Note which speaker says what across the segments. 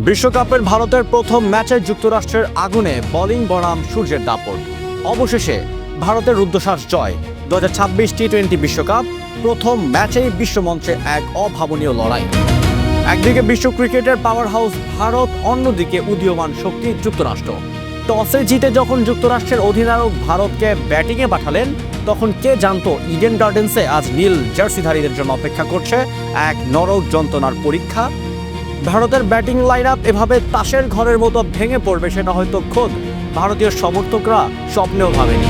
Speaker 1: বিশ্বকাপের ভারতের প্রথম ম্যাচে যুক্তরাষ্ট্রের আগুনে বোলিং বনাম সূর্যের দাপট। অবশেষে ভারতের রুদ্ধশ্বাস জয়। 2026 টি-20 বিশ্বকাপ প্রথম ম্যাচেই বিশ্বমঞ্চে এক অভাবনীয় লড়াই। একদিকে বিশ্ব ক্রিকেটের পাওয়ার হাউস ভারত, অন্যদিকে উদীয়মান শক্তি যুক্তরাষ্ট্র। টসে জিতে যখন যুক্তরাষ্ট্রের অধিনায়ক ভারতকে ব্যাটিংয়ে পাঠালেন, তখন কে জানতো ইডেন গার্ডেন্সে আজ নীল জার্সিধারীদের জন্য অপেক্ষা করছে এক নরক যন্ত্রণার পরীক্ষা। ভারতের ব্যাটিং লাইন আপ এভাবে তাসের ঘরের মতো ভেঙে পড়বে সেটা হয়তো খোদ ভারতীয় সমর্থকরা স্বপ্নেও ভাবেনি।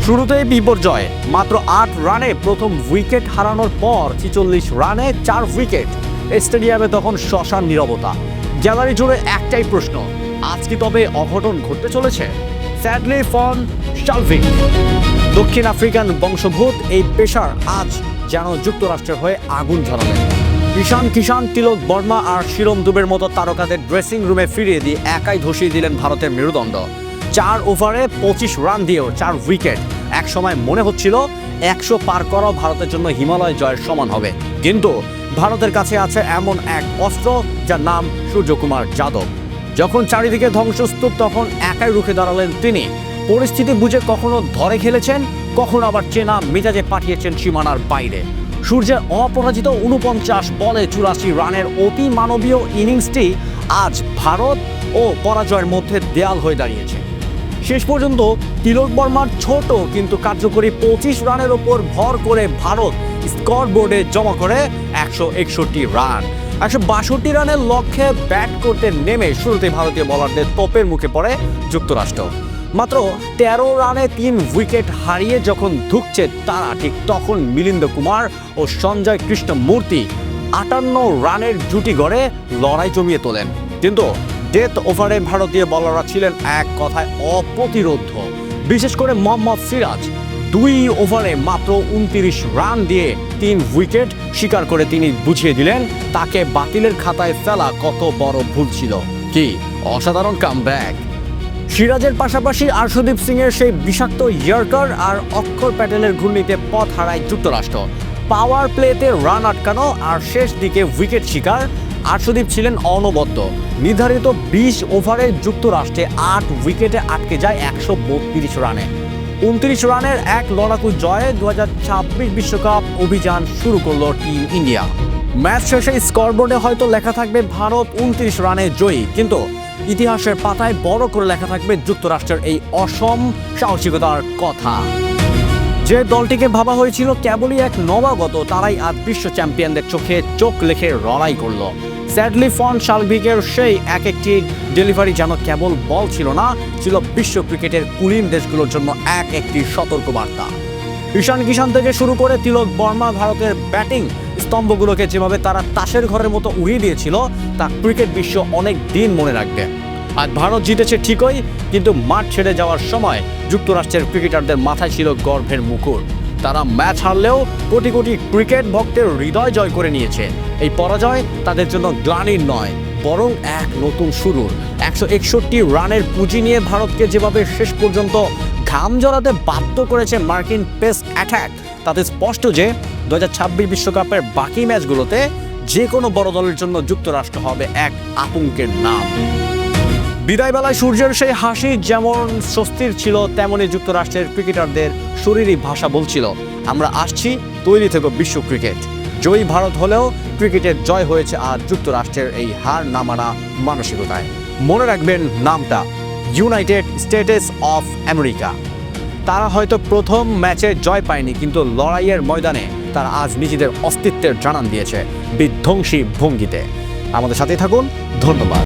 Speaker 1: শুরুতেই বিপর্যয়। মাত্র 8 রানে প্রথম উইকেট হারানোর পর 46 রানে 4 উইকেট। স্টেডিয়ামে তখন শ্মশান নীরবতা। গ্যালারি জুড়ে একটাই প্রশ্ন, আজ কি তবে অঘটন ঘটতে চলেছে? স্যাডলি ফন শালভিক, দক্ষিণ আফ্রিকান বংশোদ্ভূত এই পেসার আজ যেন যুক্তরাষ্ট্রের হয়ে আগুন ঝরালেন। ঈশান কিষান, তিলক বর্মা আর শিরম দুবের মতো তারকাদের ড্রেসিং রুমে ফিরিয়ে দিয়ে একাই ধসিয়ে দিলেন ভারতের মেরুদণ্ড। 4 ওভারে 25 রান দিয়েও 4 উইকেট। এক সময় মনে হচ্ছিল 100 পার করাও ভারতের জন্য হিমালয় জয়ের সমান হবে। কিন্তু ভারতের কাছে আছে এমন এক অস্ত্র যার নাম সূর্যকুমার যাদব। যখন চারিদিকে ধ্বংসস্তূপ, তখন একাই রুখে দাঁড়ালেন তিনি। পরিস্থিতি বুঝে কখনো ধরে খেলেছেন, কখনো আবার চেনা মেজাজে পাঠিয়েছেন সীমানার বাইরে। সূর্যের অপরাজিত 49 বলে 84 রানের অতি মানবীয় ইনিংসটি আজ ভারত ও পরাজয়ের মধ্যে দেয়াল হয়ে দাঁড়িয়েছে। শেষ পর্যন্ত তিলক বর্মার ছোট কিন্তু কার্যকরী 25 রানের ওপর ভর করে ভারত স্কোর বোর্ডে জমা করে 161 রান। 162 রানের লক্ষ্যে ব্যাট করতে নেমে শুরুতে ভারতীয় বোলারদের তোপের মুখে পড়ে যুক্তরাষ্ট্র। মাত্র 13 রানে 3 উইকেট হারিয়ে যখন ধুঁকছে তারা, ঠিক তখন মিলিন্দ কুমার ও সঞ্জয় কৃষ্ণমূর্তি 58 রানের জুটি গড়ে লড়াই জমিয়ে তোলেন। কিন্তু ডেথ ওভারে ভারতীয় বোলাররা ছিলেন এক কথায় অপ্রতিরোধ। বিশেষ করে মোহাম্মদ সিরাজ 2 ওভারে মাত্র 29 রান দিয়ে 3 উইকেট শিকার করে তিনি বুঝিয়ে দিলেন তাকে বাতিলের খাতায় ফেলা কত বড় ভুল ছিল। কি অসাধারণ কামব্যাক! সিরাজের পাশাপাশি আর্শদীপ সিং এর সেই বিষাক্ত ইয়র্কার আর অক্ষর প্যাটেলের ঘূর্ণিতে পথ হারায় যুক্তরাষ্ট্র। পাওয়ার প্লেতে রান আটকানো আর শেষ দিকে উইকেট শিকার। আর্শদীপ ছিলেন অনবদ্য। নির্ধারিত 20 ওভারে যুক্তরাষ্ট্রে 8 উইকেটে আটকে যায় 132 রানে। 29 রানের এক লড়াকু জয়ে 2026 বিশ্বকাপ অভিযান শুরু করল টিম ইন্ডিয়া। ম্যাচ শেষে স্কোরবোর্ডে হয়তো লেখা থাকবে ভারত 29 রানে জয়ী, কিন্তু ইতিহাসের পাতায় বড় করে লেখা থাকবে যুক্তরাষ্ট্রের এই অসম সাহসিকতার কথা। যে দলটিকে ভাবা হয়েছিল কেবলই এক নবাগত, তারাই আজ বিশ্ব চ্যাম্পিয়নদের চোখে চোখ লেখে লড়াই করল। স্যাডলি ফন শালভিকের সেই এক একটি ডেলিভারি যেন কেবল বল ছিল না, ছিল বিশ্ব ক্রিকেটের কুলীন দেশগুলোর জন্য এক একটি সতর্কবার্তা। ঈশান কিষান থেকে শুরু করে তিলক বর্মা ভারতের ব্যাটিং স্তম্ভগুলোকে যেভাবে তারা তাসের ঘরের মতো উড়িয়ে দিয়েছিল, তা ক্রিকেট বিশ্ব অনেক দিন মনে রাখবে। আজ ভারত জিতেছে ঠিকই, কিন্তু মাঠ ছেড়ে যাওয়ার সময় যুক্তরাষ্ট্রের ক্রিকেটারদের মাথায় ছিল গর্বের মুকুট। তারা ম্যাচ হারলেও কোটি কোটি ক্রিকেট ভক্তের হৃদয় জয় করে নিয়েছে। এই পরাজয় তাদের জন্য গ্লানির নয়, বরং এক নতুন শুরুর। 161 রানের পুঁজি নিয়ে ভারতকে যেভাবে শেষ পর্যন্ত ঘাম জড়াতে বাধ্য করেছে মার্কিন পেস অ্যাটাক, তাতে স্পষ্ট যে 2026 বিশ্বকাপের বাকি ম্যাচগুলোতে যে কোনো বড় দলের জন্য যুক্তরাষ্ট্র হবে এক আতঙ্কের নাম। বিদায়বেলায় সূর্যের সেই হাসি যেমন স্বস্তির ছিল, তেমনি যুক্তরাষ্ট্রের ক্রিকেটারদের শরীরী ভাষা বলছিল, আমরা আসছি, তৈরি থেকে বিশ্ব ক্রিকেট। জয়ী ভারত হলেও ক্রিকেটের জয় হয়েছে আজ যুক্তরাষ্ট্রের এই হার না মানা মানসিকতায়। মনে রাখবেন নামটা, ইউনাইটেড স্টেটস অফ আমেরিকা। তারা হয়তো প্রথম ম্যাচে জয় পায়নি, কিন্তু লড়াইয়ের ময়দানে তারা আজ নিজেদের অস্তিত্বের জানান দিয়েছে বিধ্বংসী ভঙ্গিতে। আমাদের সাথেই থাকুন, ধন্যবাদ।